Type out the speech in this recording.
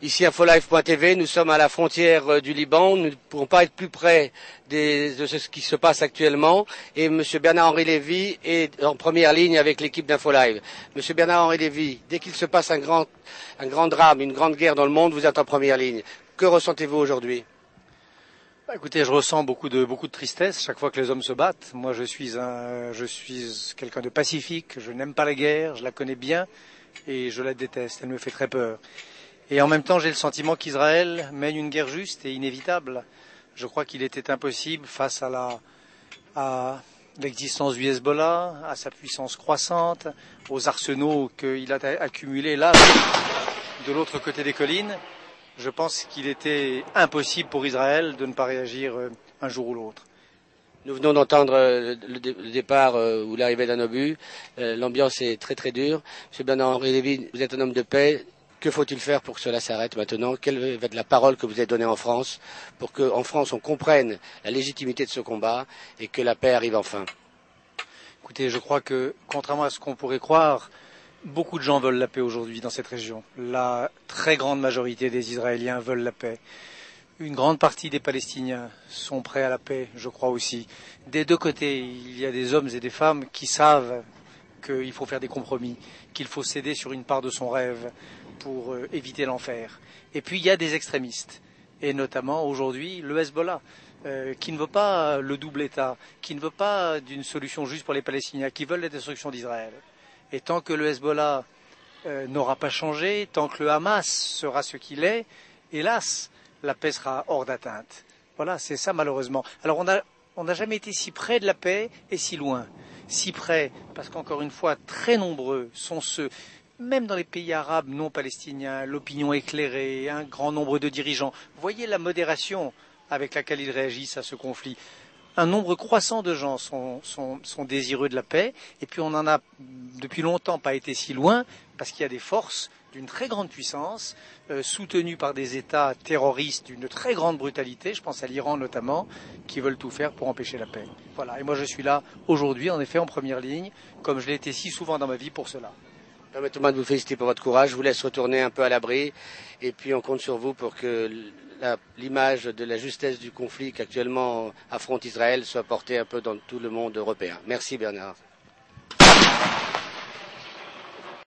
Ici à FoLife.tv, nous sommes à la frontière du Liban. Nous ne pourrons pas être plus près de ce qui se passe actuellement. Et M. Bernard-Henri Lévy est en première ligne avec l'équipe d'InfoLive. M. Bernard-Henri Lévy, dès qu'il se passe un grand drame, une grande guerre dans le monde, vous êtes en première ligne. Que ressentez-vous aujourd'hui? Écoutez, je ressens beaucoup de tristesse chaque fois que les hommes se battent. Moi, je suis quelqu'un de pacifique. Je n'aime pas la guerre, je la connais bien et je la déteste. Elle me fait très peur. Et en même temps, j'ai le sentiment qu'Israël mène une guerre juste et inévitable. Je crois qu'il était impossible face à l'existence du Hezbollah, à sa puissance croissante, aux arsenaux qu'il a accumulés là, de l'autre côté des collines. Je pense qu'il était impossible pour Israël de ne pas réagir un jour ou l'autre. Nous venons d'entendre le départ ou l'arrivée d'un obus. L'ambiance est très très dure. M. Bernard-Henri Lévy, vous êtes un homme de paix. Que faut-il faire pour que cela s'arrête maintenant? Quelle va être la parole que vous avez donnée en France pour qu'en France on comprenne la légitimité de ce combat et que la paix arrive enfin? Écoutez, je crois que, contrairement à ce qu'on pourrait croire, beaucoup de gens veulent la paix aujourd'hui dans cette région. La très grande majorité des Israéliens veulent la paix. Une grande partie des Palestiniens sont prêts à la paix, je crois aussi. Des deux côtés, il y a des hommes et des femmes qui savent qu'il faut faire des compromis, qu'il faut céder sur une part de son rêve pour éviter l'enfer. Et puis il y a des extrémistes, et notamment aujourd'hui le Hezbollah, qui ne veut pas le double État, qui ne veut pas d'une solution juste pour les Palestiniens, qui veulent la destruction d'Israël. Et tant que le Hezbollah n'aura pas changé, tant que le Hamas sera ce qu'il est, hélas, la paix sera hors d'atteinte. Voilà, c'est ça malheureusement. Alors on n'a jamais été si près de la paix et si loin. Si près, parce qu'encore une fois, très nombreux sont ceux, même dans les pays arabes non palestiniens, l'opinion éclairée, un grand nombre de dirigeants. Voyez la modération avec laquelle ils réagissent à ce conflit. Un nombre croissant de gens sont désireux de la paix, et puis on n'en a depuis longtemps pas été si loin, parce qu'il y a des forces d'une très grande puissance, soutenues par des États terroristes d'une très grande brutalité, je pense à l'Iran notamment, qui veulent tout faire pour empêcher la paix. Voilà, et moi je suis là aujourd'hui, en effet, en première ligne, comme je l'ai été si souvent dans ma vie pour cela. Permettez-moi de vous féliciter pour votre courage. Je vous laisse retourner un peu à l'abri et puis on compte sur vous pour que l'image de la justesse du conflit qu'actuellement affronte Israël soit portée un peu dans tout le monde européen. Merci Bernard.